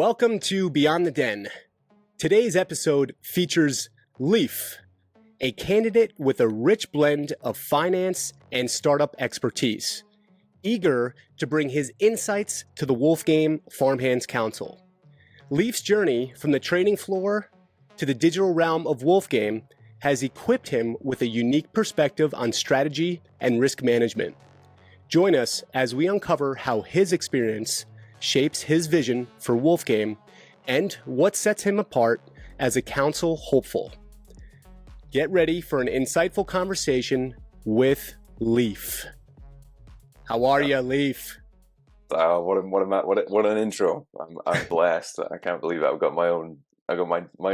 Welcome to Beyond the Den. Today's episode features Leaf, a candidate with a rich blend of finance and startup expertise, eager to bring his insights to the Wolf Game Farmhands Council. Leaf's journey from the trading floor to the digital realm of Wolf Game has equipped him with a unique perspective on strategy and risk management. Join us as we uncover how his experience shapes his vision for Wolf Game and what sets him apart as a council hopeful. Get ready for an insightful conversation with Leaf. How are you, Leaf? What an intro! I'm blessed. I can't believe it. I got my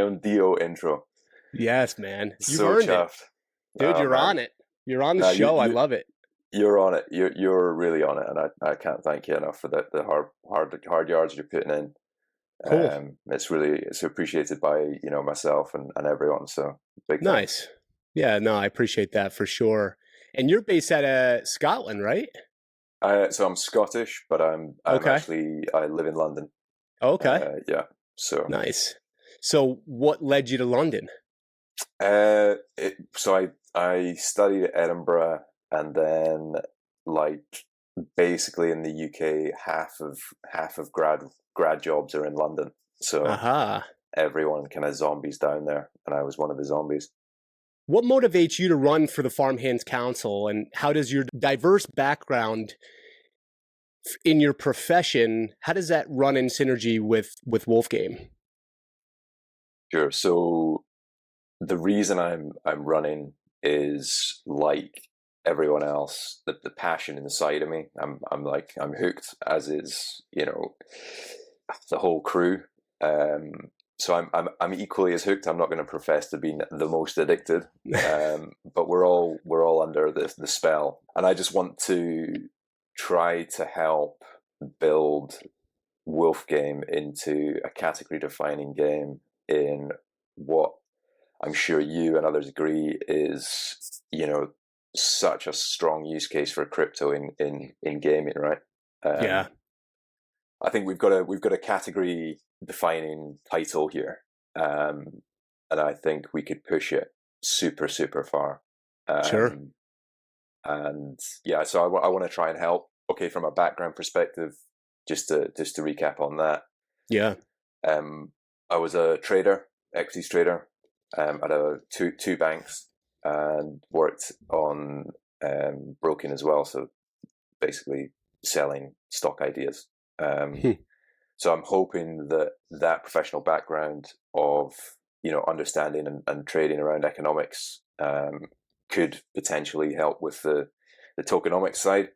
own Dio intro. Yes, man. You've So earned chuffed, it. Dude, you're on it. You're on the show. I love it. You're on it. You're really on it, and I can't thank you enough for the hard yards you're putting in. Cool. It's appreciated by myself and everyone. So big Nice. Yeah, no, I appreciate that for sure. And you're based out of Scotland, right? So I'm Scottish, but I live in London. Okay. Yeah. So nice. So what led you to London? So I studied at Edinburgh, and then basically in the UK, half of grad jobs are in London. So everyone kind of zombies down there, and I was one of the zombies. What motivates you to run for the Farmhands Council, and how does your diverse background in your profession, how does that run in synergy with Wolf Game? Sure. So the reason I'm running is like everyone else, the passion inside of me. I'm hooked, as is the whole crew. So I'm equally as hooked. I'm not going to profess to be the most addicted, but we're all under the spell, and I just want to try to help build Wolf Game into a category-defining game in what I'm sure you and others agree is such a strong use case for crypto in gaming, right? Yeah. I think we've got a category defining title here, and I think we could push it super far. Sure. And yeah, so I want to try and help. Okay, from a background perspective, just to recap on that. Yeah. I was a trader, equities trader, at two banks, and worked on broking as well. So basically selling stock ideas. So I'm hoping that professional background of understanding and trading around economics could potentially help with the tokenomics side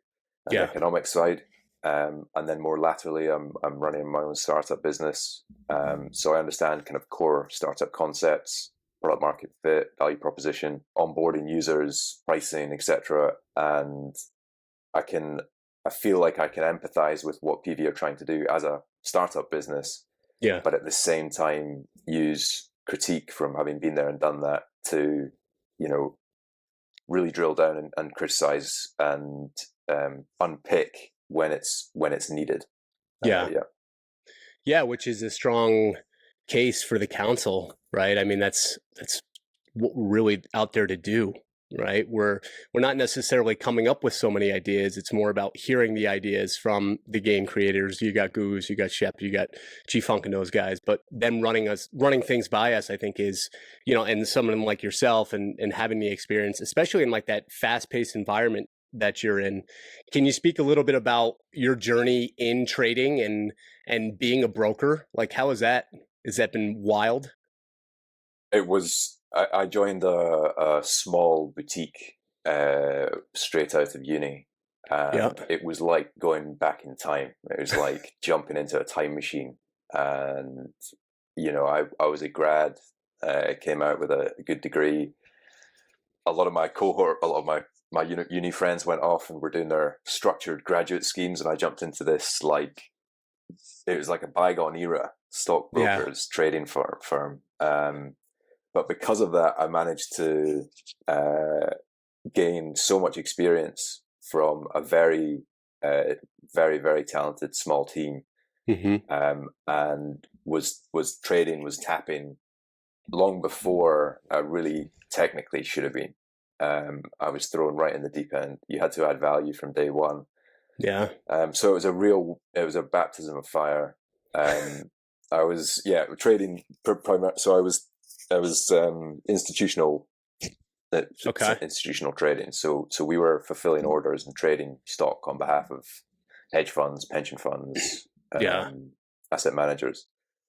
and economic side. And then more laterally, I'm running my own startup business. So I understand kind of core startup concepts, product market fit, value proposition, onboarding users, pricing, etc. And I feel like I can empathize with what PV are trying to do as a startup business. Yeah. But at the same time, use critique from having been there and done that to, really drill down and criticize and unpick when it's needed. Yeah, which is a strong case for the council, right? I mean, that's what we're really out there to do, right? We're not necessarily coming up with so many ideas. It's more about hearing the ideas from the game creators. You got Goose, you got Shep, you got G-Funk and those guys, but them running things by us, I think is, and someone like yourself and having the experience, especially in like that fast-paced environment that you're in. Can you speak a little bit about your journey in trading and being a broker? Like, how has that been wild? It was, I joined a small boutique straight out of uni. It was like going back in time. It was like jumping into a time machine. And, I was a grad, came out with a good degree. A lot of my cohort, a lot of my uni friends went off and were doing their structured graduate schemes, and I jumped into this it was like a bygone era stockbrokers trading firm. But because of that, I managed to gain so much experience from a very, very talented small team and was trading, was tapping long before I really technically should have been. I was thrown right in the deep end. You had to add value from day one. Yeah. So it was a baptism of fire. I was trading so I was institutional Okay. institutional trading. So we were fulfilling orders and trading stock on behalf of hedge funds, pension funds, Yeah. asset managers.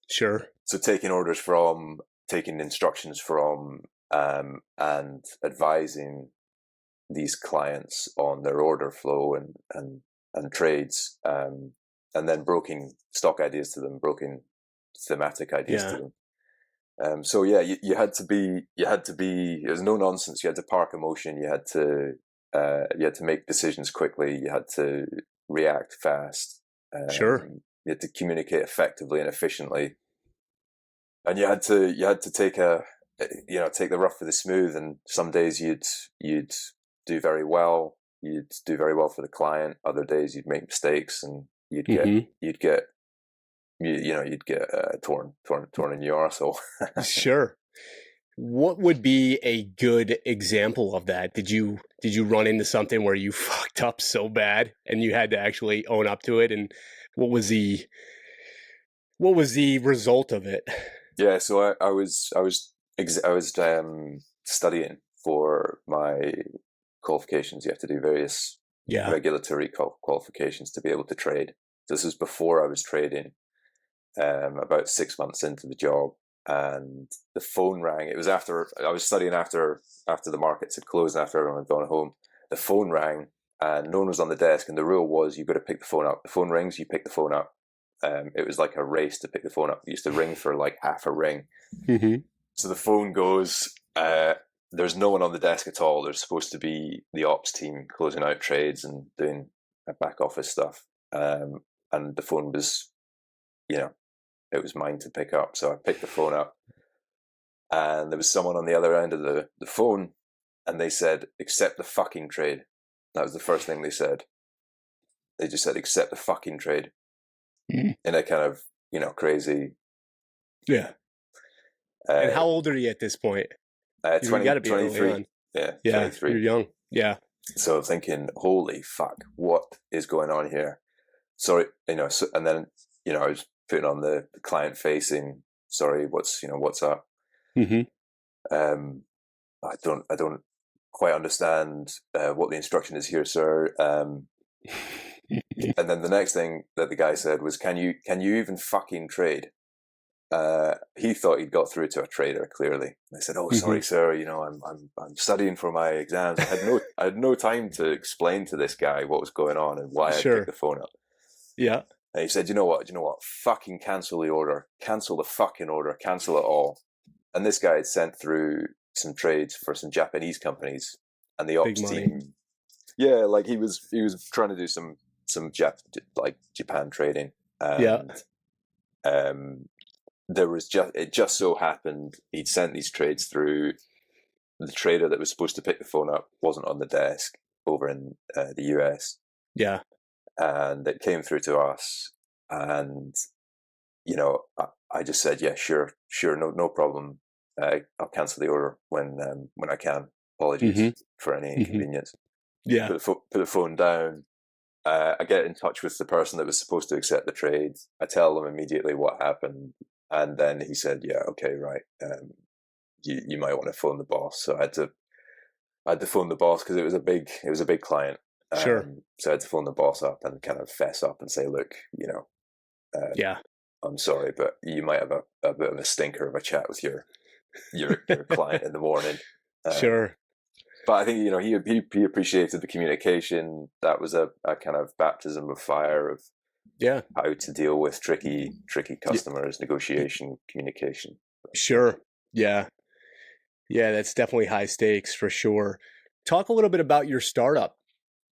Sure. So taking instructions from and advising these clients on their order flow and trades, and then broking stock ideas to them, broking thematic ideas to them. So yeah, you had to be. It was no nonsense. You had to park emotion. You had to make decisions quickly. You had to react fast. Sure. You had to communicate effectively and efficiently, and you had to take take the rough with the smooth. And some days you'd do very well. You'd do very well for the client. Other days you'd make mistakes, and you'd get torn in your arsehole. Sure. What would be a good example of that? Did you run into something where you fucked up so bad and you had to actually own up to it? And what was the result of it? Yeah, so I was studying for my qualifications. You have to do various regulatory qualifications to be able to trade. This was before I was trading. About 6 months into the job, and the phone rang. It was after I was studying after the markets had closed and after everyone had gone home. The phone rang, and no one was on the desk. And the rule was you got to pick the phone up. The phone rings, you pick the phone up. It was like a race to pick the phone up. It used to ring for like half a ring. So the phone goes. There's no one on the desk at all. There's supposed to be the ops team closing out trades and doing back office stuff. And the phone was, it was mine to pick up. So I picked the phone up, and there was someone on the other end of the phone, and they said, "Accept the fucking trade." That was the first thing they said. They just said, "Accept the fucking trade," in a kind of, crazy. Yeah. And how old are you at this point? 20, you got to be 23. early on. Yeah, yeah, 23. You're young. Yeah. So thinking, holy fuck, what is going on here? Sorry, and then, I was putting on the client facing, sorry, what's up? I don't quite understand what the instruction is here, sir. And then the next thing that the guy said was, can you even fucking trade? He thought he'd got through to a trader, clearly. I said, "Oh, sorry, sir. I'm studying for my exams. I had no time to explain to this guy what was going on and why I picked the phone up." Yeah. And he said, "You know what? Fucking cancel the order. Cancel the fucking order. Cancel it all." And this guy had sent through some trades for some Japanese companies, and the ops team. Yeah, like he was trying to do some Japan trading. And, it just so happened he'd sent these trades through. The trader that was supposed to pick the phone up wasn't on the desk over in the US. Yeah. And it came through to us, and I just said, "Yeah, sure, no problem. I'll cancel the order when I can. Apologies for any inconvenience." Yeah. Put the phone down. I get in touch with the person that was supposed to accept the trade. I tell them immediately what happened, and then he said, "Yeah, okay, right. You might want to phone the boss." So I had to phone the boss because it was a big client. Sure. So I had to phone the boss up and kind of fess up and say, "Look, I'm sorry, but you might have a bit of a stinker of a chat with your client in the morning." Sure. But I think he appreciated the communication. That was a kind of baptism of fire of how to deal with tricky customers, negotiation, communication. Sure. Yeah. Yeah, that's definitely high stakes for sure. Talk a little bit about your startup.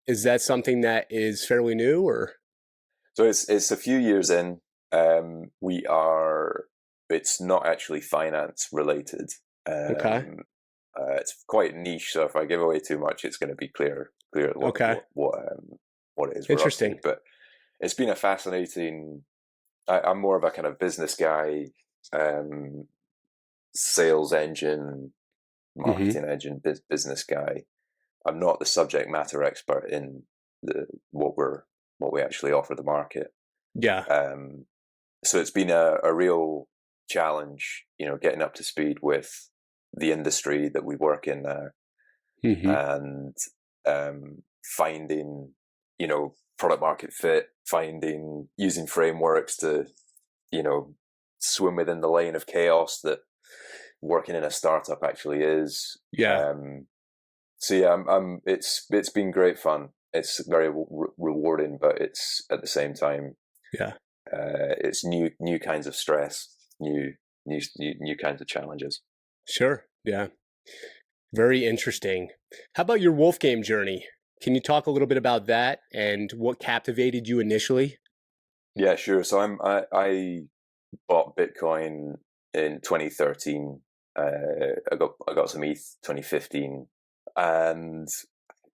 Is that something that is fairly new, or? So it's a few years in. It's not actually finance related. Okay. It's quite niche, so if I give away too much, it's going to be clear what it is. Interesting. But it's been a fascinating I'm more of a kind of business guy, um, sales engine, Hmm. marketing engine, business guy. I'm not the subject matter expert in the what we actually offer the market. Yeah. Um, so it's been a real challenge, getting up to speed with the industry that we work in now, Hmm. and finding, product market fit, finding using frameworks to, you know, swim within the lane of chaos that working in a startup actually is. Yeah. So yeah, it's been great fun. It's very rewarding, but it's at the same time, Yeah. it's new kinds of stress, new kinds of challenges. Sure. Yeah. Very interesting. How about your Wolf Game journey? Can you talk a little bit about that and what captivated you initially? Yeah, sure. So I bought Bitcoin in 2013. I got some ETH 2015, and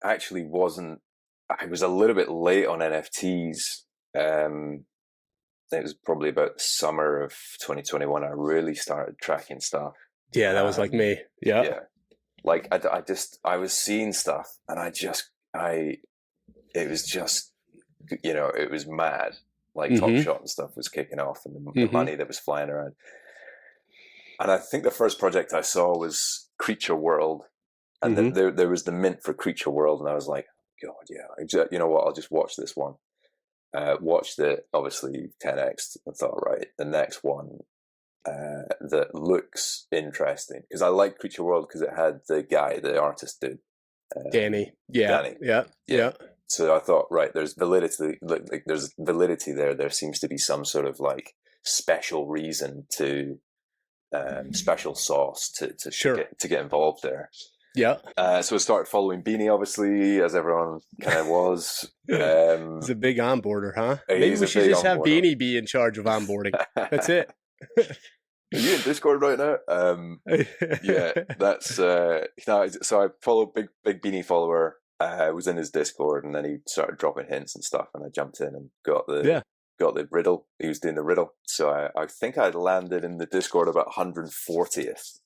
actually wasn't. I was a little bit late on NFTs. It was probably about summer of 2021. I really started tracking stuff, Yeah, that was like and me. Yeah. yeah, like I was seeing stuff, and it was just, it was mad. Like Top Hmm. Shot and stuff was kicking off, and the Hmm. money that was flying around. And I think the first project I saw was Creature World, and Hmm. there was the mint for Creature World, and I was like, God, yeah, you know what? I'll just watch this one. Watched it, obviously 10x, and thought, right, the next one that looks interesting, because I like Creature World because it had the artist dude, Danny. Yeah. Danny. Yeah. Yeah. Yeah. So I thought, right, there's validity. Like there's validity there. There seems to be some sort of like special reason to special sauce Sure. to get involved there. Yeah. So I started following Beanie, obviously, as everyone kind of was. He's a big onboarder, huh? Maybe He's we a should big just have onboarder. Beanie be in charge of onboarding. That's it. Are you in Discord right now? Yeah, that's so I follow big Beanie follower. I was in his Discord, and then he started dropping hints and stuff, and I jumped in and Yeah. got the riddle. He was doing the riddle, so I think I landed in the Discord about 140th,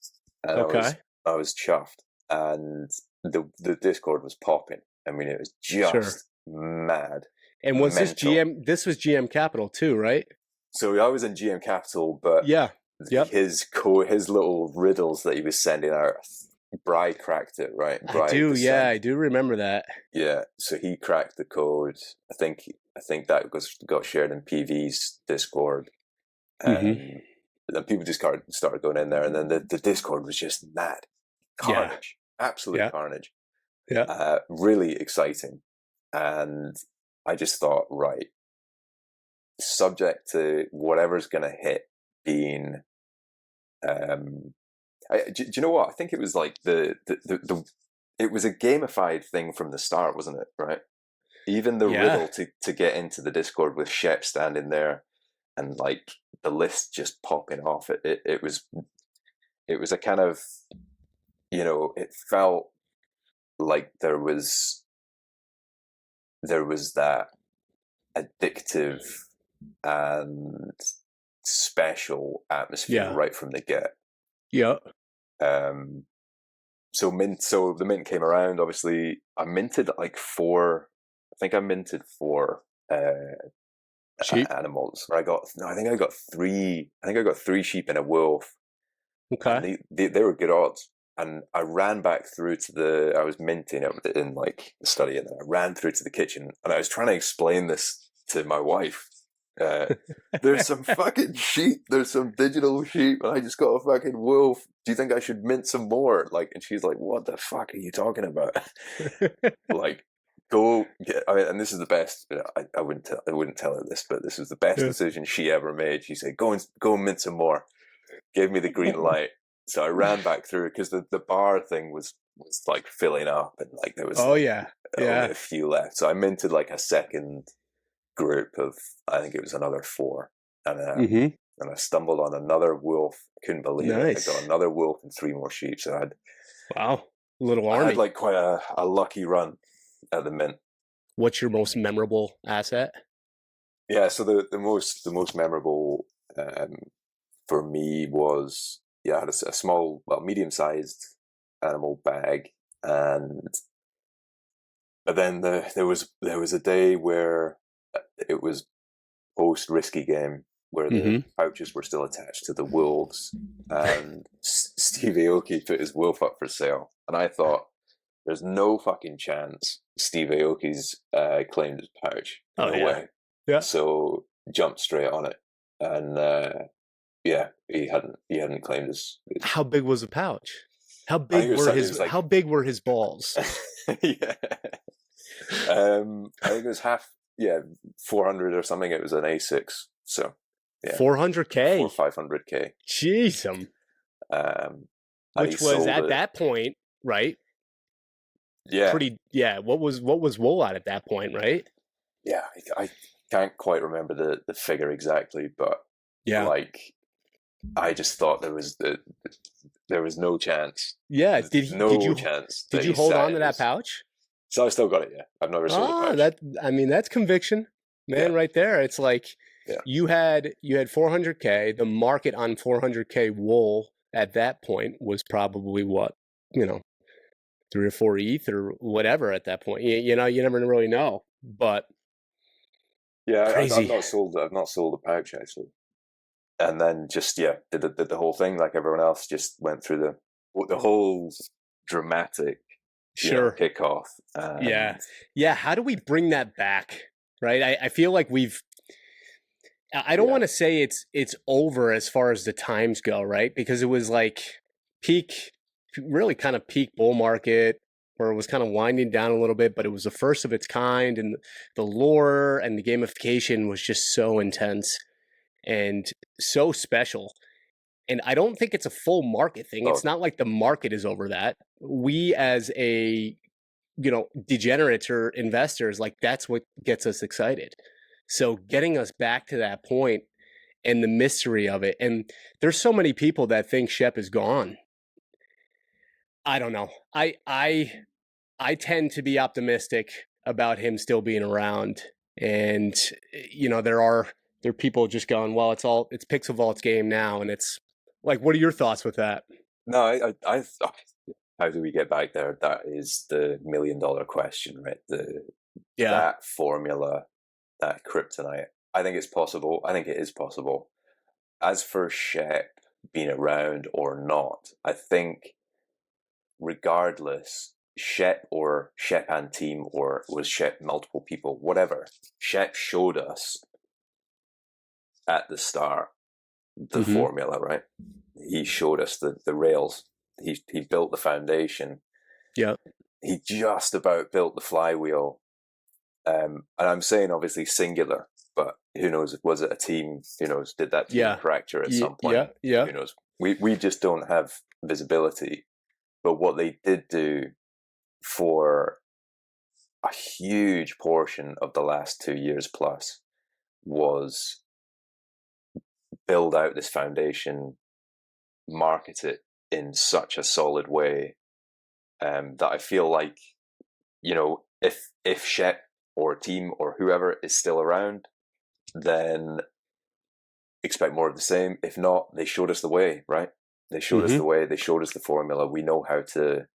and Okay. I was chuffed, and the Discord was popping. I mean, it was Sure. just mad, And was this mental. GM? This was GM Capital too, right? So I was in GM Capital, but Yeah. Yep. his little riddles that he was sending out, Bry cracked it, right? I Bry do. the Yeah, sent. I do remember that. Yeah, so he cracked the code. I think that got shared in PV's Discord. Hmm. And then people just started going in there, and then the Discord was just mad. Yeah. Carnage. Absolute Yeah. carnage. Yeah. Really exciting. And I just thought, right, subject to whatever's gonna hit being do you know what? I think it was like it was a gamified thing from the start, wasn't it? Right. Even the Yeah. riddle to get into the Discord with Shep standing there and like the list just popping off. It was a kind of, it felt like there was that addictive and special atmosphere Yeah. right from the get. Yeah. Um, so the mint came around. Obviously, I minted like four. I think I minted four Sheep. animals. Or I got. No, I think I got three. I think I got three sheep and a wolf, and Okay. they were good odds. And I ran back through to I was minting it in like the study, and then I ran through to the kitchen, and I was trying to explain this to my wife. Uh, there's some fucking sheep. There's some digital sheep, and I just got a fucking wolf. Do you think I should mint some more? Like, and she's like, "What the fuck are you talking about?" Like, go get. I mean, and this is the best. I wouldn't tell her this, but this was the best Yeah. decision she ever made. She said, go and mint some more." Gave me the green light, so I ran back through because the bar thing was like filling up, and like there was Oh like yeah. only Yeah. a few left. So I minted like a second group of, I think it was another four, Hmm. and I stumbled on another wolf. I couldn't believe it. I got Nice. another wolf and three more sheep. So Wow. Little I had army. like quite a lucky run at the mint. What's your most memorable asset? Yeah, so the most memorable for me was, I had a small, well, medium-sized animal bag, and but then there was a day where it was post risky game where the Mm-hmm. pouches were still attached to the wolves, and Steve Aoki put his wolf up for sale, and I thought, there's no fucking chance Steve Aoki's claimed his pouch. Oh, No yeah. way. Yeah. So jumped straight on it, and he hadn't claimed his. How big was the pouch? How I think big it was were like- it his? was like- How big were his balls? Yeah. I think it was 400 or something. It was an A6, so yeah, 400K. 500K. Jeez, And which he was sold at it- that point, right? Yeah, Pretty. Yeah. What was wool at that point, right? yeah. I can't quite remember the figure exactly, but Yeah. like, I just thought there was no chance. Yeah. Did you chance? Did you hold on to that pouch? So I still got it. Yeah, I've never sold a pouch. That's conviction, man, Yeah. right there. It's like Yeah. you had 400K. The market on 400K wool at that point was probably what, 3 or 4 ETH or whatever at that point. You never really know. But Yeah, crazy. I've not sold a pouch actually. And then just did the whole thing like everyone else. Just went through the whole dramatic Sure. kickoff. Yeah. How do we bring that back? Right. I feel like I don't want to say it's over as far as the times go, right? Because it was like really kind of peak bull market where it was kind of winding down a little bit, but it was the first of its kind, and the lore and the gamification was just so intense and so special. And I don't think it's a full market thing. It's not like the market is over that. We as degenerates or investors, like that's what gets us excited. So getting us back to that point and the mystery of it. And there's so many people that think Shep is gone. I don't know. I tend to be optimistic about him still being around. And there are people just going, well, it's Pixelvault's game now, and it's like, what are your thoughts with that? No, I how do we get back there? That is the $1 million question, right? That formula, that kryptonite. I think it's possible. I think it is possible. As for Shep being around or not, I think regardless, Shep and team, or was Shep multiple people, whatever, Shep showed us at the start the formula, right? He showed us the rails. He built the foundation. Yeah. He just about built the flywheel. And I'm saying obviously singular, but who knows? Was it a team? Who knows? Did that team fracture at some point? Yeah. Who knows? We just don't have visibility. But what they did do for a huge portion of the last 2 years plus was build out this foundation, market it in such a solid way that I feel like, if Shep or team or whoever is still around, then expect more of the same. If not, they showed us the way, right? They showed us the way. They showed us the formula. We know how to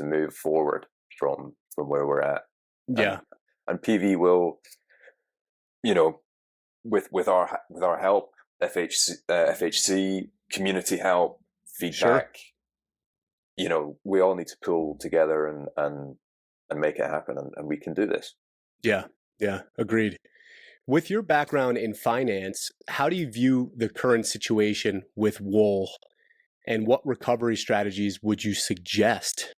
move forward from where we're at. Yeah. And PV will, with our help, FHC community help, feedback. Sure. We all need to pull together and make it happen, and we can do this. Yeah, agreed. With your background in finance, how do you view the current situation with wool, and what recovery strategies would you suggest?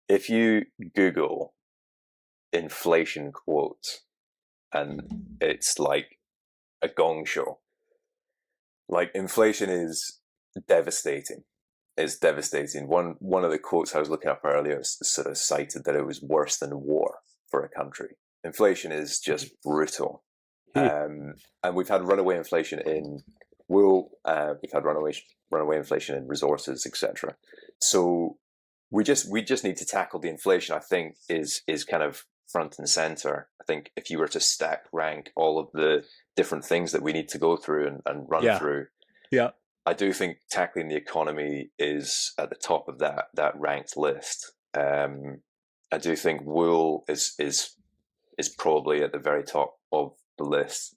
If you Google inflation quotes, and it's like a gong show. Like, inflation is devastating. It's devastating. One of the quotes I was looking up earlier sort of cited that it was worse than war for a country. Inflation is just brutal. And we've had runaway inflation in wool, we've had runaway inflation in resources, etc. So we just need to tackle the inflation, I think, is kind of front and center. I think if you were to stack rank all of the different things that we need to go through and run Yeah. through, Yeah. I do think tackling the economy is at the top of that ranked list. I do think wool is probably at the very top of the list.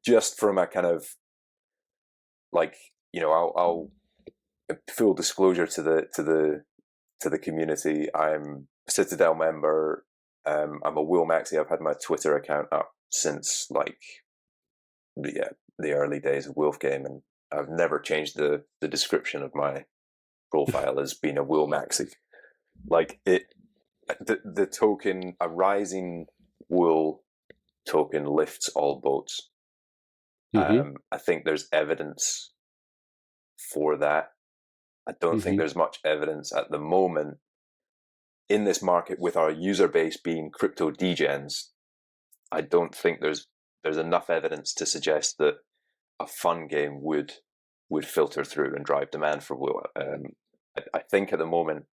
Just from a kind of like, I'll full disclosure to the community. I'm a Citadel member. I'm a wool maxi. I've had my Twitter account up since like the early days of Wolf Game, and I've never changed the description of my profile as being a wool maxi. Like the token, a rising wool token lifts all boats. Mm-hmm. I think there's evidence for that. I don't think there's much evidence at the moment in this market with our user base being crypto degens. I don't think there's enough evidence to suggest that a fun game would filter through and drive demand for wool. I think at the moment,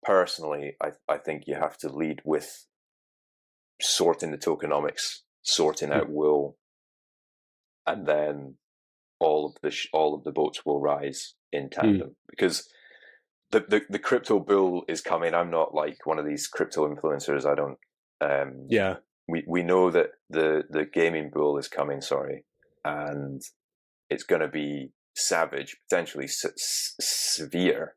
personally, I think you have to lead with sorting the tokenomics, sorting out wool, and then all of the boats will rise in tandem, because the crypto bull is coming. I'm not like one of these crypto influencers. I don't. We know that the gaming bull is coming. Sorry, and it's going to be savage, potentially severe.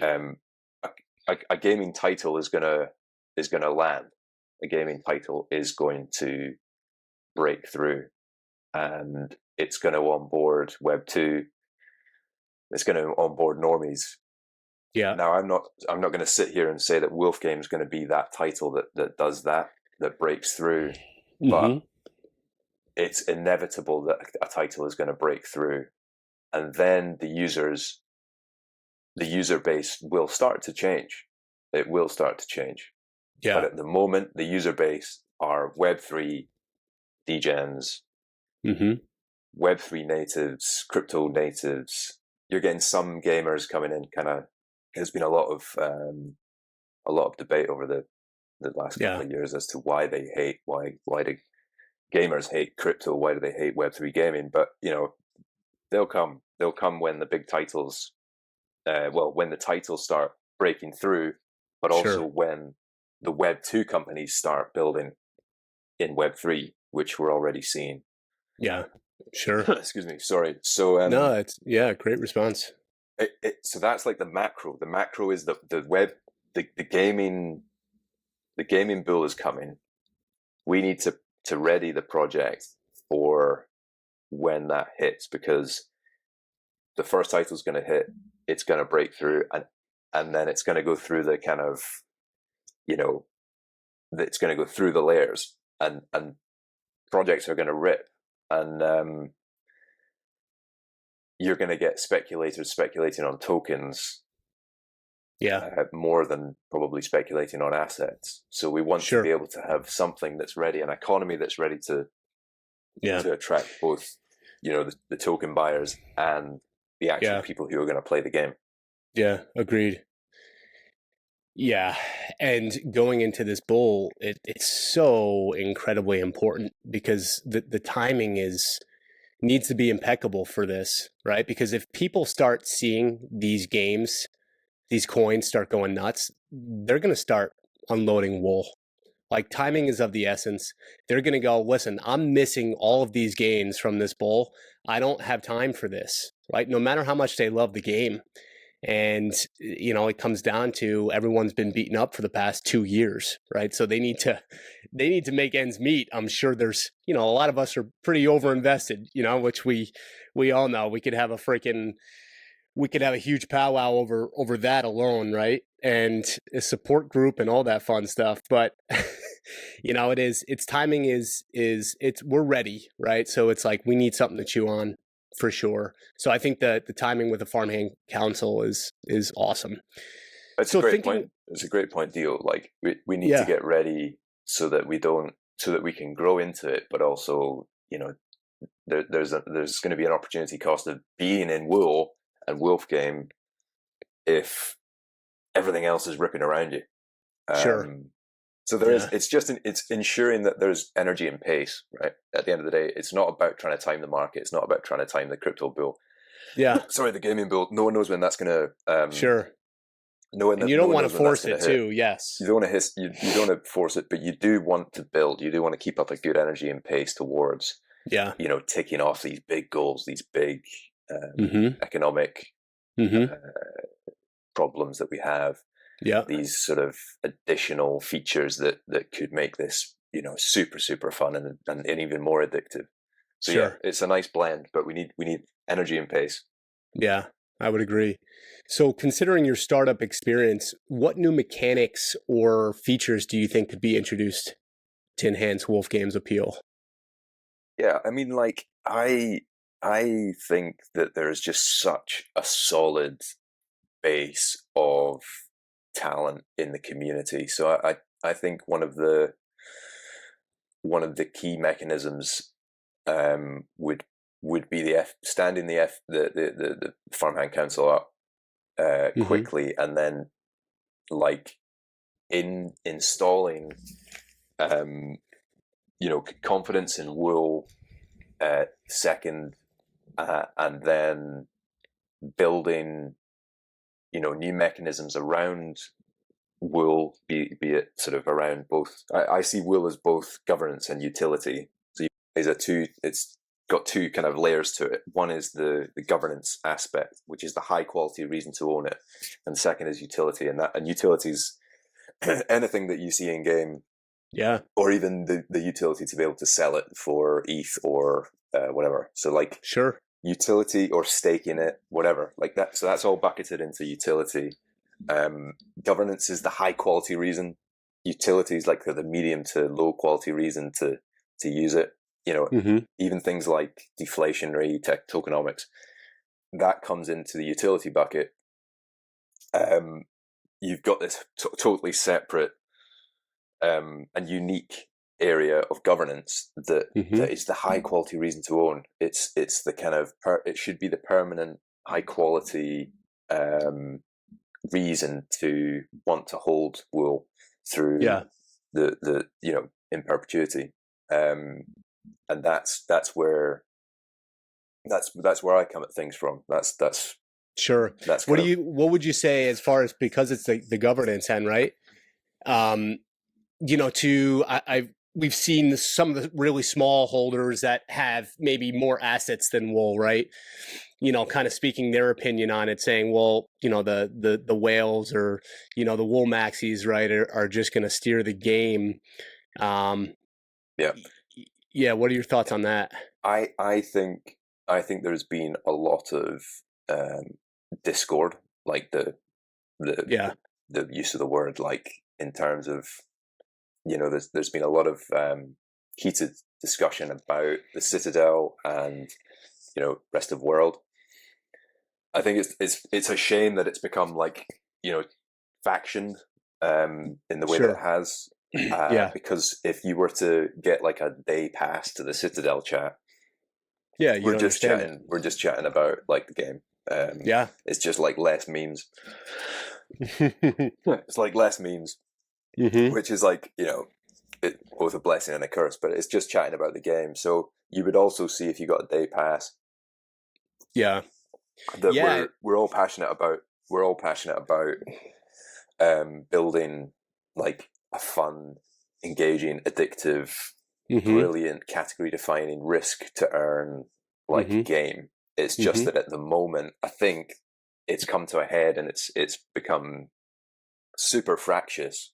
A gaming title is going to land. A gaming title is going to break through, and it's going to onboard Web 2. It's going to onboard normies. Yeah. Now, I'm not going to sit here and say that Wolf Game is going to be that title that does that breaks through, but it's inevitable that a title is going to break through, and then the user base will start to change. It will start to change. Yeah. But at the moment, the user base are Web3 degens, Web3 natives, crypto natives. You're getting some gamers coming in. There's been a lot of debate over the last couple of years as to why they hate why do gamers hate crypto? Why do they hate Web3 gaming? But they'll come when the big titles, when the titles start breaking through, but also when the Web2 companies start building in Web3, which we're already seeing. Yeah, sure. Excuse me. Sorry. So no, it's great response. So that's like the macro. The macro is the web, the gaming bull is coming. We need to ready the project for when that hits, because the first title is going to hit. It's going to break through, and then it's going to go through the kind of, it's going to go through the layers, and projects are going to rip, and you're going to get speculators speculating on tokens, more than probably speculating on assets. So we want to be able to have something that's ready, an economy that's ready to attract both, the token buyers and the actual people who are going to play the game. Yeah, agreed. Yeah, and going into this bowl, it's so incredibly important, because the timing needs to be impeccable for this, right? Because if people start seeing these games, these coins start going nuts, they're going to start unloading wool. Like, timing is of the essence. They're going to go, listen, I'm missing all of these gains from this bowl. I don't have time for this, right? No matter how much they love the game. And, it comes down to everyone's been beaten up for the past 2 years, right? So they need to make ends meet. I'm sure there's, a lot of us are pretty overinvested, which we all know. We could have a huge powwow over that alone, right? And a support group and all that fun stuff. But, its timing we're ready, right? So it's like, we need something to chew on. For sure. So I think that the timing with the Farmhand Council is awesome. It's a great point. It's a great point, Dio. Like, we need to get ready so that we can grow into it, but also, there's going to be an opportunity cost of being in wool and Wolf Game if everything else is ripping around you. Sure. So there is. Yeah. It's ensuring that there's energy and pace. Right. At the end of the day, it's not about trying to time the market. It's not about trying to time the crypto bull. Yeah. Sorry, the gaming bull. No one knows when that's going to. Sure. And you No don't one want to knows when that's force going it to hit. too. Yes. You don't want to hiss. You don't want to force it, but you do want to build. You do want to keep up a good energy and pace towards. Yeah. Ticking off these big goals, these big economic Mm-hmm. problems that we have. Yeah. These sort of additional features that could make this, super, super fun and even more addictive. So Sure. yeah, it's a nice blend, but we need energy and pace. Yeah, I would agree. So considering your startup experience, what new mechanics or features do you think could be introduced to enhance Wolf Game's appeal? Yeah, I mean, like I think that there is just such a solid base of talent in the community. So I think one of the key mechanisms would be standing the Farmhand Council up quickly, and then like installing confidence in wool second, and then building new mechanisms around wool, be it sort of around both. I see wool as both governance and utility. So it's got two kind of layers to it. One is the governance aspect, which is the high quality reason to own it, and second is utility, and utilities anything that you see in game, or even the utility to be able to sell it for ETH or whatever. So like Sure. utility or staking it, whatever, like that. So that's all bucketed into utility. Governance is the high quality reason. Utility is like the medium to low quality reason to use it. Even things like deflationary tokenomics, that comes into the utility bucket. You've got this totally separate and unique area of governance that is the high quality reason to own. It's the kind of it should be the permanent high quality reason to want to hold wool through the in perpetuity, and that's where I come at things from. That's Sure. What would you say as far as, because it's the governance end, right? We've seen some of the really small holders that have maybe more assets than wool, right? Kind of speaking their opinion on it, saying, well, the whales or, the wool maxis, right, are just going to steer the game. Yeah. What are your thoughts on that? I think there's been a lot of discord, like the use of the word, like in terms of, there's been a lot of heated discussion about the Citadel and rest of world. I think it's a shame that it's become like factioned in the way that it has. Because if you were to get like a day pass to the Citadel chat, we're just chatting about like the game. It's just like less memes. It's like less memes, which is like both a blessing and a curse. But it's just chatting about the game. So you would also see, if you got a day pass, that we're all passionate about. We're all passionate about building like a fun, engaging, addictive, brilliant, category-defining, risk-to-earn game. It's just that at the moment, I think it's come to a head, and it's become super fractious,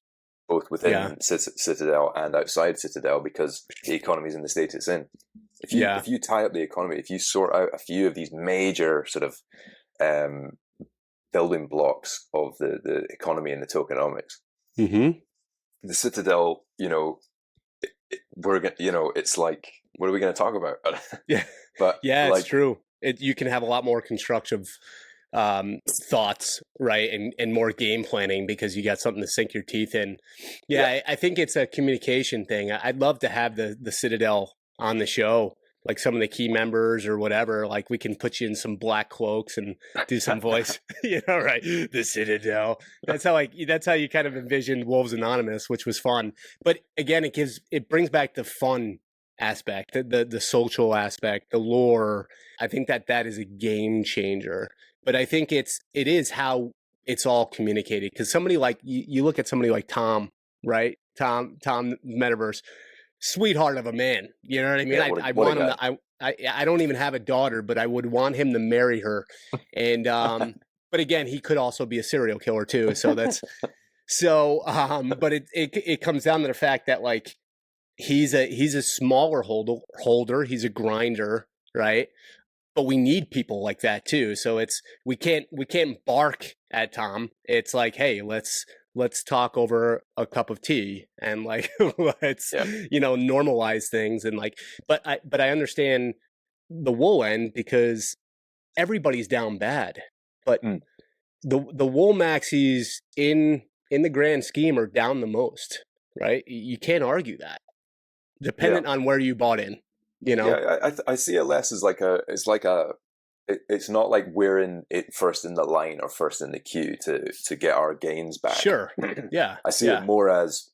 both within Citadel and outside Citadel, because the economy's in the state it's in. If you tie up the economy, if you sort out a few of these major sort of building blocks of the economy and the tokenomics, the Citadel, it's like, what are we going to talk about? But it's true. You can have a lot more constructive thoughts, right, and more game planning, because you got something to sink your teeth in. I think it's a communication thing. I'd love to have the Citadel on the show like some of the key members or whatever, like we can put you in some black cloaks and do some voice, right? The Citadel. That's how you kind of envisioned Wolves Anonymous, which was fun. But again, it brings back the fun aspect, the social aspect, the lore. I think that is a game changer. But I think it is how it's all communicated. Because somebody like you look at somebody like Tom, right? Tom Metaverse, sweetheart of a man. You know what I mean? Yeah, I want him to, I don't even have a daughter, but I would want him to marry her. And but again, he could also be a serial killer too. So that's but it comes down to the fact that like he's a smaller holder, he's a grinder, right? But we need people like that too. So we can't bark at Tom. It's like, hey, let's talk over a cup of tea and like let's normalize things and like. But I understand the wool end because everybody's down bad. But the wool maxis in the grand scheme are down the most, right? You can't argue that, dependent on where you bought in. Yeah, I see it less as it's not like we're in it first in the line or first in the queue to get our gains back. Sure. Yeah. I see it more as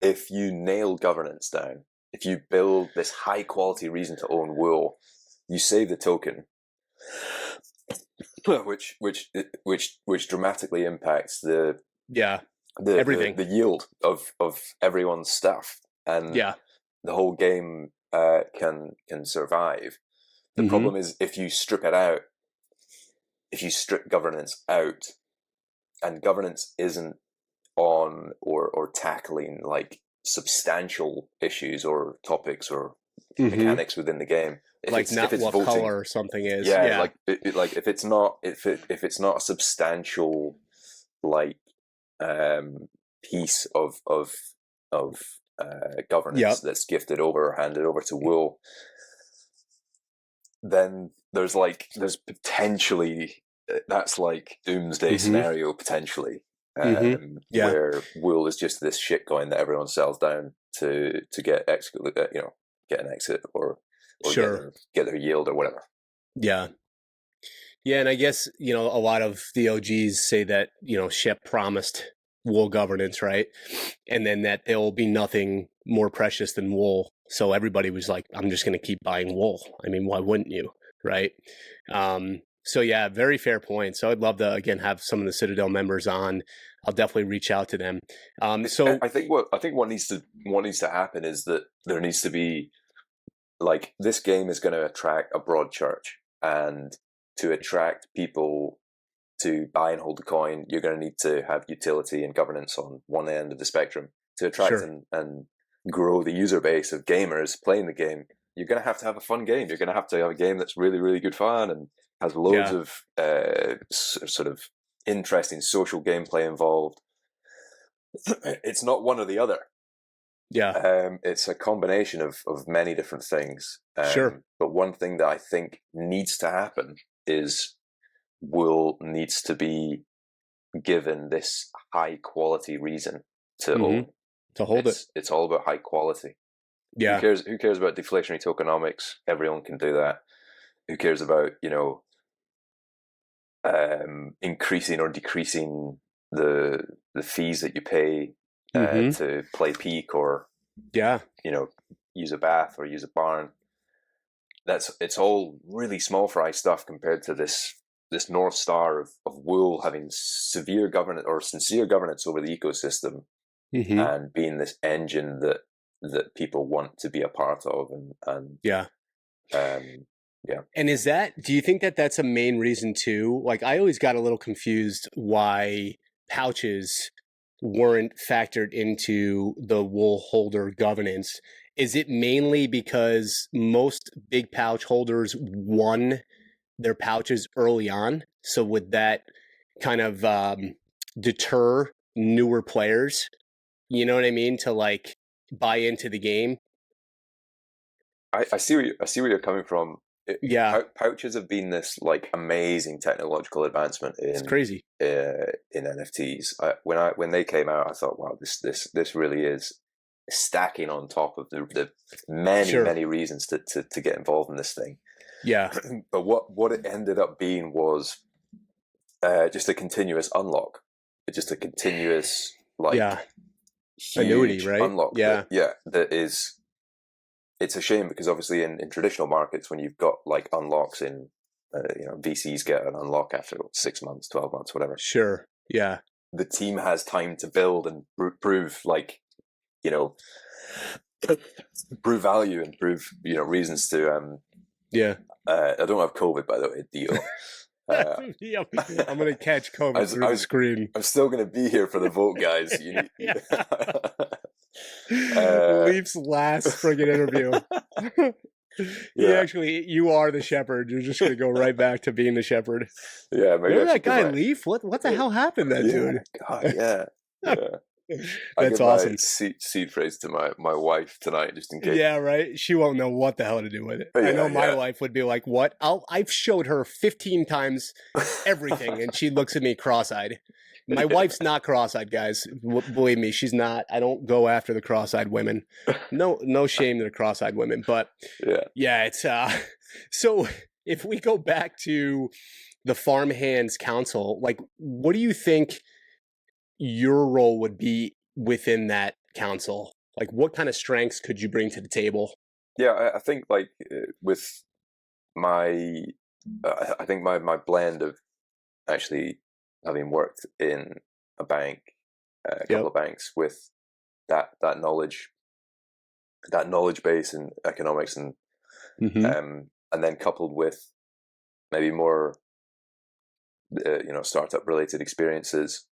if you nail governance down, if you build this high quality reason to own wool, you save the token, which dramatically impacts the everything, the yield of everyone's stuff, and the whole game can survive. The problem is if you strip it out, if you strip governance out, and governance isn't on or tackling like substantial issues or topics or mechanics within the game, if like it's what voting, color or something is, like if it's not a substantial like piece of governance that's gifted over or handed over to wool, then there's potentially that's like doomsday scenario potentially, where wool is just this shit coin that everyone sells down to get get an exit or get their yield or whatever. Yeah, and I guess a lot of the OGs say that Shep promised wool governance, right, and then that there will be nothing more precious than wool. So everybody was like, I'm just going to keep buying wool. I mean, why wouldn't you? Right. So yeah, very fair point. So I'd love to, again, have some of the Citadel members on. I'll definitely reach out to them. So I think what needs to happen is that there needs to be like, this game is going to attract a broad church, and to attract people to buy and hold the coin, you're going to need to have utility and governance on one end of the spectrum. To attract and grow the user base of gamers playing the game, you're going to have a fun game. You're going to have a game that's really, really good fun and has loads of sort of interesting social gameplay involved. It's not one or the other. It's a combination of many different things. But one thing that I think needs to happen is wool needs to be given this high quality reason to own. To hold it. It's all about high quality. Yeah. Who cares about deflationary tokenomics? Everyone can do that. Who cares about, increasing or decreasing the fees that you pay to play peak or use a bath or use a barn? It's all really small fry stuff compared to this North Star of wool having severe governance or sincere governance over the ecosystem. And being this engine that people want to be a part of, and And do you think that that's a main reason too? Like, I always got a little confused why pouches weren't factored into the wool holder governance. Is it mainly because most big pouch holders won their pouches early on? So would that kind of deter newer players? You know what I mean? To like buy into the game. I see where you're coming from. Pouches have been this like amazing technological advancement in it's crazy in NFTs. When they came out, I thought, wow, this really is stacking on top of the many, Sure. many reasons to get involved in this thing. Yeah. But what it ended up being was just a continuous unlock, just a continuous Yeah. huge Annuity, right? unlock. Yeah. That is. It's a shame because obviously in traditional markets, when you've got like unlocks in, VCs get an unlock after 6 months, 12 months, whatever. Sure. Yeah. The team has time to build and prove prove value and prove, reasons to, Yeah. I don't have COVID, by the way, deal. Yeah, I'm going to catch COVID through the screen. I'm still going to be here for the vote, guys. Leaf's last friggin' interview. You are the shepherd. You're just going to go right back to being the shepherd. Yeah, maybe remember that guy Leaf? What the hell happened to that dude? God, yeah. That's awesome. Seed phrase to my wife tonight, just in case. Yeah, right. She won't know what the hell to do with it. I know my wife would be like, "What?" I've showed her 15 times everything, and she looks at me cross-eyed. My wife's not cross-eyed, guys. Believe me, she's not. I don't go after the cross-eyed women. No shame to the cross-eyed women, but yeah, it's so. If we go back to the Farmhands Council, like, what do you think your role would be within that council? Like, what kind of strengths could you bring to the table? Yeah, I think like with my, I think my blend of actually having worked in a bank, a couple of banks, with that knowledge base in economics and and then coupled with maybe more startup related experiences.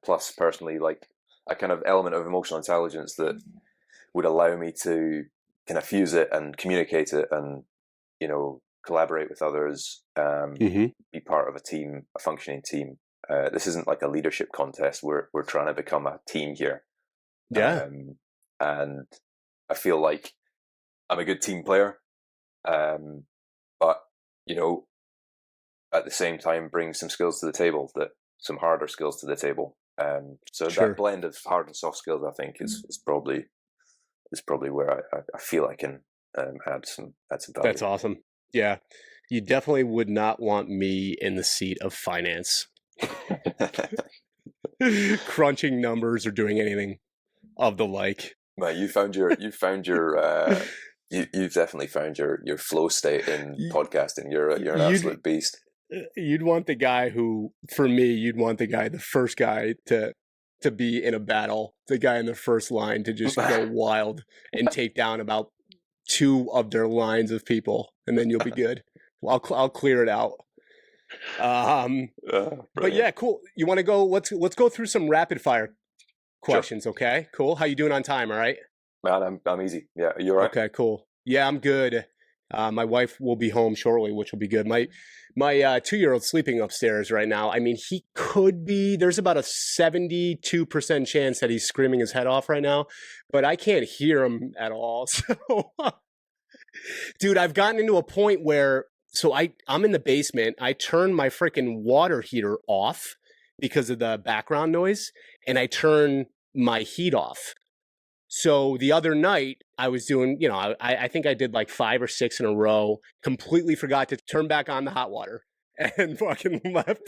Plus personally, like a kind of element of emotional intelligence that would allow me to kind of fuse it and communicate it and, collaborate with others, be part of a team, a functioning team. This isn't like a leadership contest. We're trying to become a team here. And I feel like I'm a good team player. But, at the same time, bring some skills to the table, some harder skills to the table. So that blend of hard and soft skills, I think, is probably where I feel I can add some value. That's awesome. Yeah, you definitely would not want me in the seat of finance, crunching numbers or doing anything of the like. Man, you've definitely found your flow state in podcasting. You're an absolute beast. You'd want the guy the first guy to be in a battle, the guy in the first line to just go wild and take down about 2 of their lines of people, and then you'll be good. I'll clear it out. But yeah, cool. You want to go? Let's go through some rapid fire questions. Sure. Okay, cool. How you doing on time? All right. Man, I'm easy. Yeah, you're right. Okay, cool. Yeah, I'm good. My wife will be home shortly, which will be good. My 2-year-old sleeping upstairs right now. I mean, he could be. There's about a 72% chance that he's screaming his head off right now, but I can't hear him at all. So, dude, I've gotten into a point where I'm in the basement. I turn my freaking water heater off because of the background noise, and I turn my heat off. So the other night I was doing, I think I did like 5 or 6 in a row, completely forgot to turn back on the hot water and fucking left.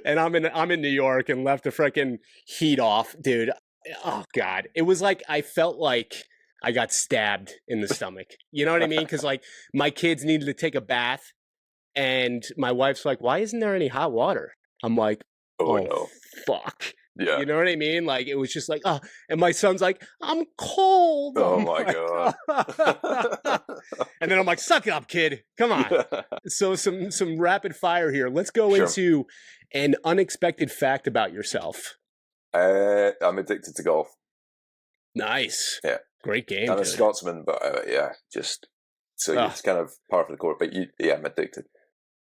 And I'm in New York and left the freaking heat off, dude. Oh God. It was like, I felt like I got stabbed in the stomach. You know what I mean? Cause like my kids needed to take a bath and my wife's like, why isn't there any hot water? I'm like, oh no. Fuck. Yeah. You know what I mean? Like, it was just like, oh, and my son's like, I'm cold. Oh my God. And then I'm like, suck up, kid. Come on. So some rapid fire here. Let's go into an unexpected fact about yourself. I'm addicted to golf. Nice. Yeah. Great game. I'm a Scotsman, but it's kind of par for the course, but I'm addicted.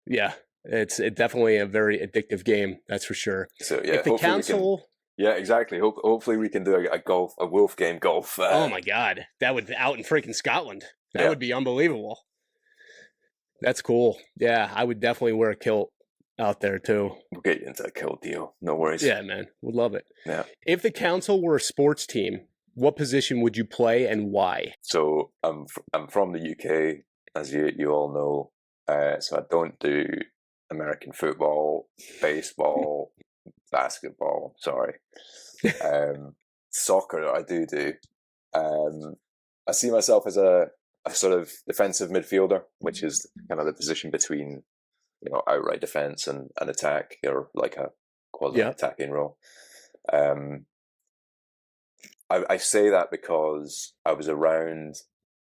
Yeah. It's definitely a very addictive game, that's for sure. So yeah, if the council, exactly. Hopefully we can do a Wolf Game golf. Oh my God, that would out in freaking Scotland. That would be unbelievable. That's cool. Yeah, I would definitely wear a kilt out there too. We'll get you into a kilt deal. No worries. Yeah, man, would love it. Yeah. If the council were a sports team, what position would you play and why? So I'm from the UK, as you all know. So I don't do American football, baseball, basketball. Sorry, soccer I do. I see myself as a sort of defensive midfielder, which is kind of the position between outright defense and attack, or like a quasi attacking role. I say that because I was around.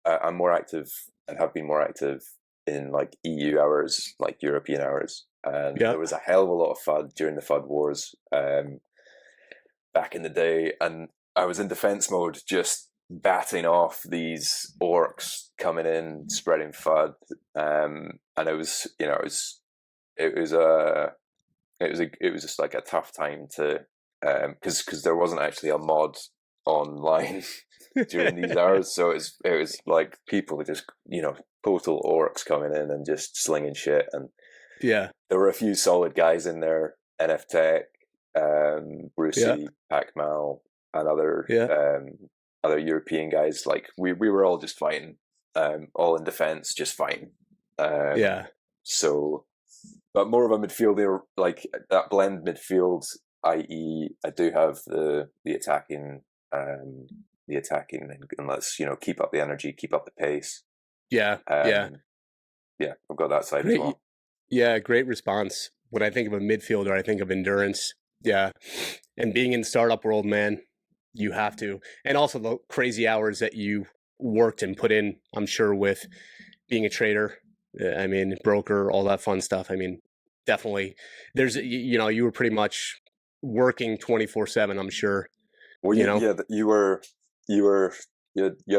I'm more active and have been more active in like EU hours, like European hours, and there was a hell of a lot of FUD during the FUD wars back in the day, and I was in defense mode, just batting off these orcs coming in, spreading FUD, and it was just like a tough time to because there wasn't actually a mod online during these hours, so it was like people just total orcs coming in and just slinging shit, and there were a few solid guys in there, NF Tech, Brucey, Pacmal, and other European guys. Like we were all just fighting, all in defense, just fighting. So, but more of a midfielder, like that blend midfield, i.e., I do have the attacking, and let's keep up the energy, keep up the pace. I've got that side as well. Yeah, great response. When I think of a midfielder, I think of endurance. Yeah, and being in the startup world, man, you have to, and also the crazy hours that you worked and put in. I'm sure with being a trader, I mean, broker, all that fun stuff. I mean, definitely, there's you were pretty much working 24/7. I'm sure. Well, you had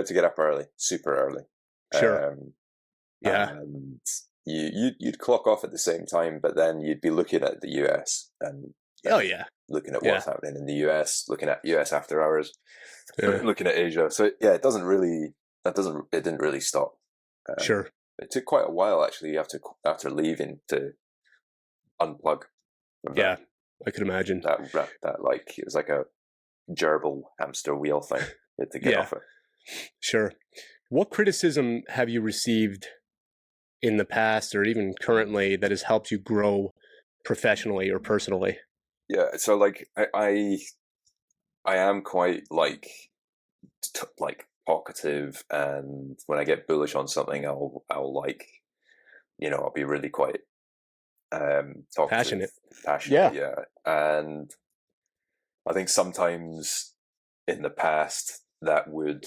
to get up early, super early. Sure. And you'd clock off at the same time, but then you'd be looking at the US and looking at what's happening in the US, looking at US after hours, looking at Asia. So it didn't really stop. Sure. It took quite a while actually after leaving to unplug. I could imagine that like it was like a gerbil hamster wheel thing. You had to get off it. Sure. What criticism have you received in the past or even currently that has helped you grow professionally or personally? Yeah, so like I am quite like talkative, and when I get bullish on something, I'll like I'll be really quite talkative, passionate, and I think sometimes in the past that would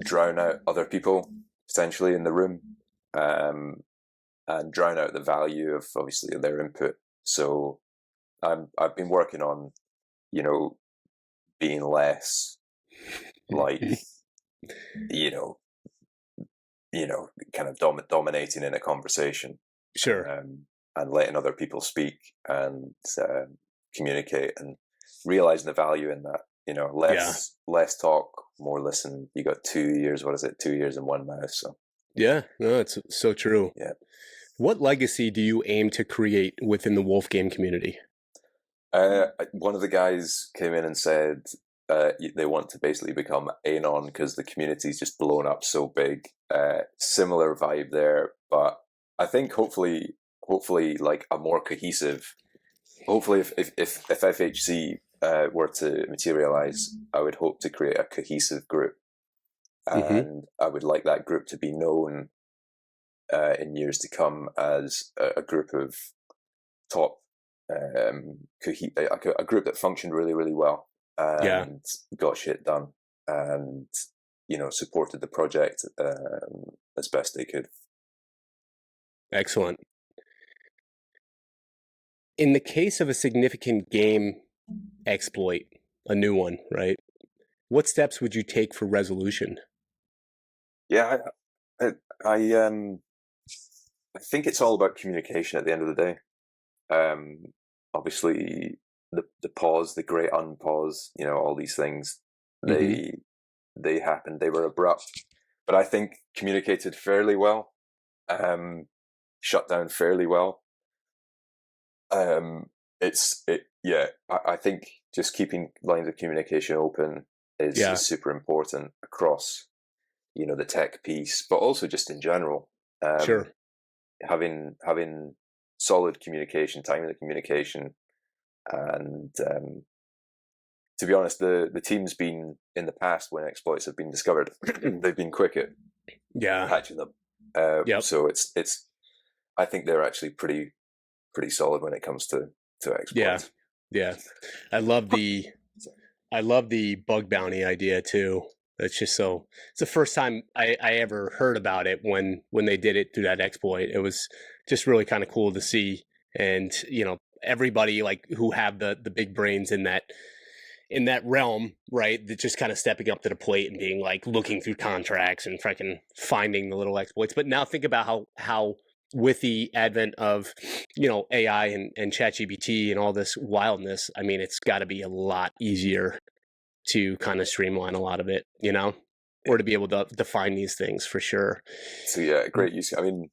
drown out other people potentially in the room, and drown out the value of obviously their input. So I've been working on being less like kind of dominating in a conversation, and letting other people speak and communicate, and realizing the value in that. Less talk, more listen. You got 2 years. What is it? 2 years in one mouth. So no, it's so true. Yeah. What legacy do you aim to create within the Wolf Game community? One of the guys came in and said they want to basically become Anon because the community's just blown up so big. Similar vibe there, but I think hopefully like a more cohesive. Hopefully, if FHC were to materialize, I would hope to create a cohesive group, and I would like that group to be known in years to come as a group of top, a group that functioned really, really well and got shit done, and supported the project as best they could. Excellent. In the case of a significant game exploit, a new one, right? What steps would you take for resolution? Yeah, I think it's all about communication at the end of the day. Obviously, the pause, the great unpause, all these things, they happened. They were abrupt, but I think communicated fairly well, shut down fairly well. I think just keeping lines of communication open, is super important across, the tech piece, but also just in general. Sure. Having solid communication, timely communication, and to be honest, the team's been in the past when exploits have been discovered, they've been quick at patching them. So it's I think they're actually pretty solid when it comes to exploits. Yeah. I love the bug bounty idea too. It's just so, it's the first time I ever heard about it when they did it through that exploit. It was just really kind of cool to see. And, everybody like who have the big brains in that realm, right? That just kind of stepping up to the plate and being like looking through contracts and freaking finding the little exploits. But now think about how with the advent of, AI and ChatGPT and all this wildness, I mean, it's got to be a lot easier to kind of streamline a lot of it, or to be able to define these things for sure. So yeah, great use. I mean,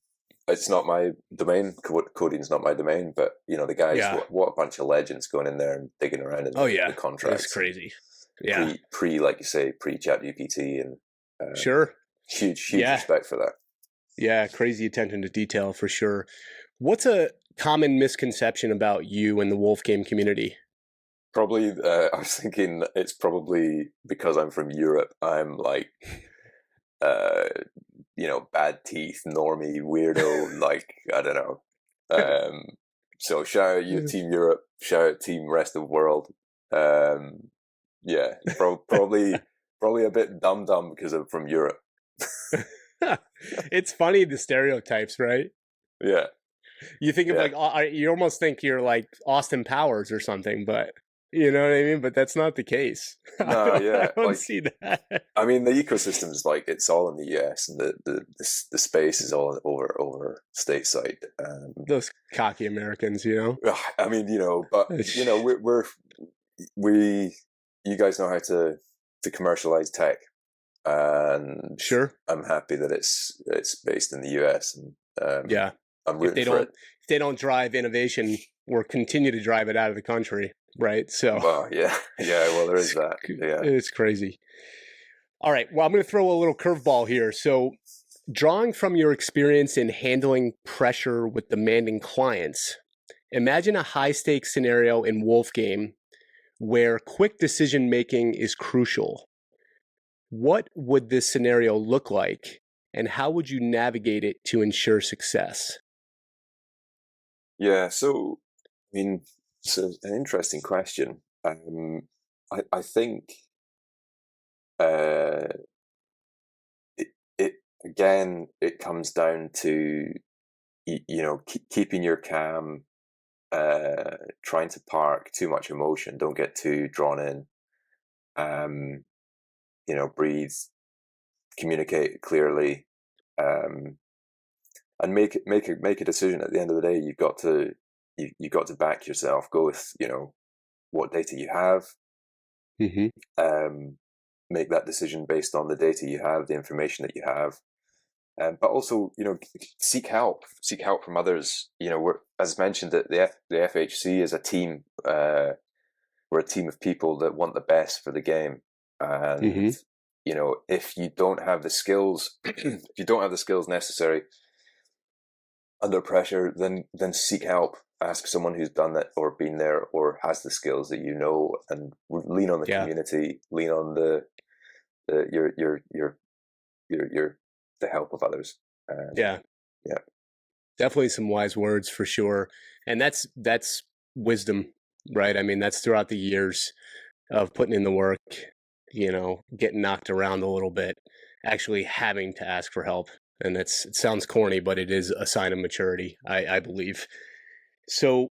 it's not my domain. Coding's not my domain, but the guys, what a bunch of legends going in there and digging around in the contracts. It's crazy. Yeah. Pre like you say, pre ChatGPT and sure. Huge respect for that. Yeah, crazy attention to detail for sure. What's a common misconception about you and the Wolf Game community? Probably, I was thinking it's probably because I'm from Europe. I'm like, bad teeth, normie, weirdo, like, I don't know. So shout out you, Team Europe, shout out Team Rest of the World. Yeah, probably a bit dumb because I'm from Europe. It's funny, the stereotypes, right? Yeah. You think of you almost think you're like Austin Powers or something, but you know what I mean? But that's not the case. No, yeah. I don't see that. I mean, the ecosystem is like, it's all in the US and the space is all over stateside. Those cocky Americans, I mean, but, you guys know how to commercialize tech. And sure, I'm happy that it's based in the US. And I'm rooting for it. If they don't drive innovation or continue to drive it out of the country, right? So, well, yeah. Well, there is that. Yeah, it's crazy. All right. Well, I'm going to throw a little curveball here. So, drawing from your experience in handling pressure with demanding clients, imagine a high-stakes scenario in Wolf Game where quick decision making is crucial. What would this scenario look like, and how would you navigate it to ensure success? Yeah, so I mean, it's an interesting question. I think it comes down to keeping your calm, trying to park too much emotion, don't get too drawn in. Breathe, communicate clearly, and make a decision. At the end of the day, you've got to back yourself. Go with what data you have. Mm-hmm. Make that decision based on the data you have, the information that you have, but also seek help from others. As mentioned, that the FHC is a team. We're a team of people that want the best for the game. And if you don't have the skills, necessary under pressure, then seek help. Ask someone who's done it or been there or has the skills that and lean on the community. Lean on the help of others. Yeah, definitely some wise words for sure, and that's wisdom, right? I mean, that's throughout the years of putting in the work. Getting knocked around a little bit, actually having to ask for help. And it sounds corny, but it is a sign of maturity, I believe. So,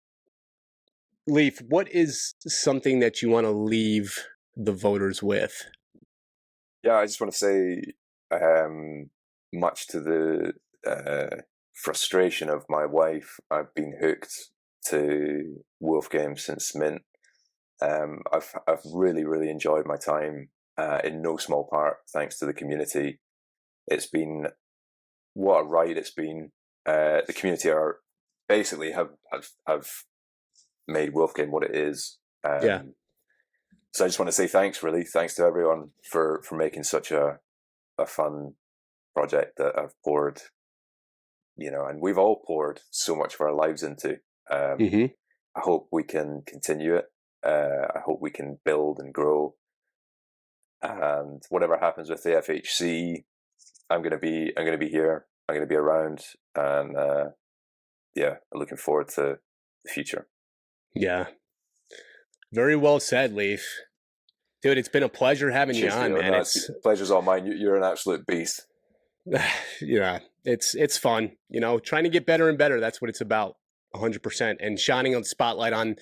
Leaf, what is something that you want to leave the voters with? Yeah, I just want to say, much to the frustration of my wife, I've been hooked to Wolf Game since Mint. I've really, really enjoyed my time, in no small part thanks to the community. It's been what a ride it's been. The community are basically have made Wolf Game what it is. So I just want to say thanks, really. Thanks to everyone for making such a fun project that I've poured, and we've all poured so much of our lives into. Mm-hmm. I hope we can continue it. I hope we can build and grow. And whatever happens with the FHC, I'm gonna be here. I'm gonna be around, and I'm looking forward to the future. Yeah. Very well said, Leaf. Dude, it's been a pleasure having you on, man. No, pleasure's all mine. You're an absolute beast. Yeah, it's fun, trying to get better and better. That's what it's about, 100%. And shining on the spotlight on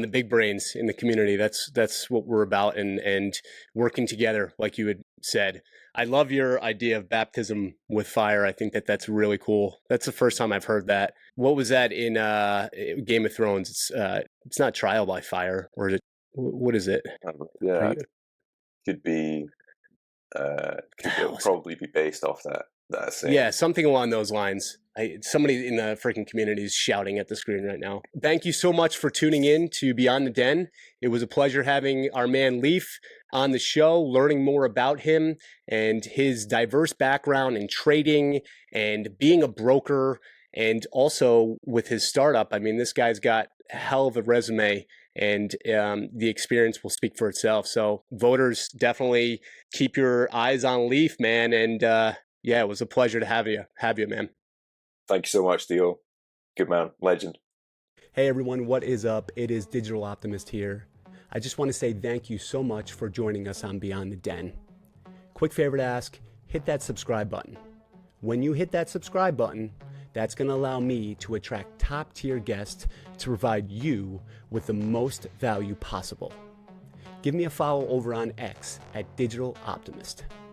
the big brains in the community. That's what we're about, and working together, like you had said. I love your idea of baptism with fire. I think that's really cool. That's the first time I've heard that. What was that in Game of Thrones? It's not trial by fire, or is it? What is it? Yeah, could be. It'll probably be based off that saying. Yeah, something along those lines. Somebody in the freaking community is shouting at the screen right now. Thank you so much for tuning in to Beyond the Den. It was a pleasure having our man Leaf on the show, learning more about him and his diverse background in trading and being a broker, and also with his startup. I mean, this guy's got a hell of a resume, and the experience will speak for itself. So voters, definitely keep your eyes on Leaf, man. And it was a pleasure to have you, man. Thank you so much, Theo. Good man, legend. Hey everyone, what is up? It is Digital Optimist here. I just want to say thank you so much for joining us on Beyond the Den. Quick favor to ask, hit that subscribe button. When you hit that subscribe button, that's going to allow me to attract top tier guests to provide you with the most value possible. Give me a follow over on X at Digital Optimist.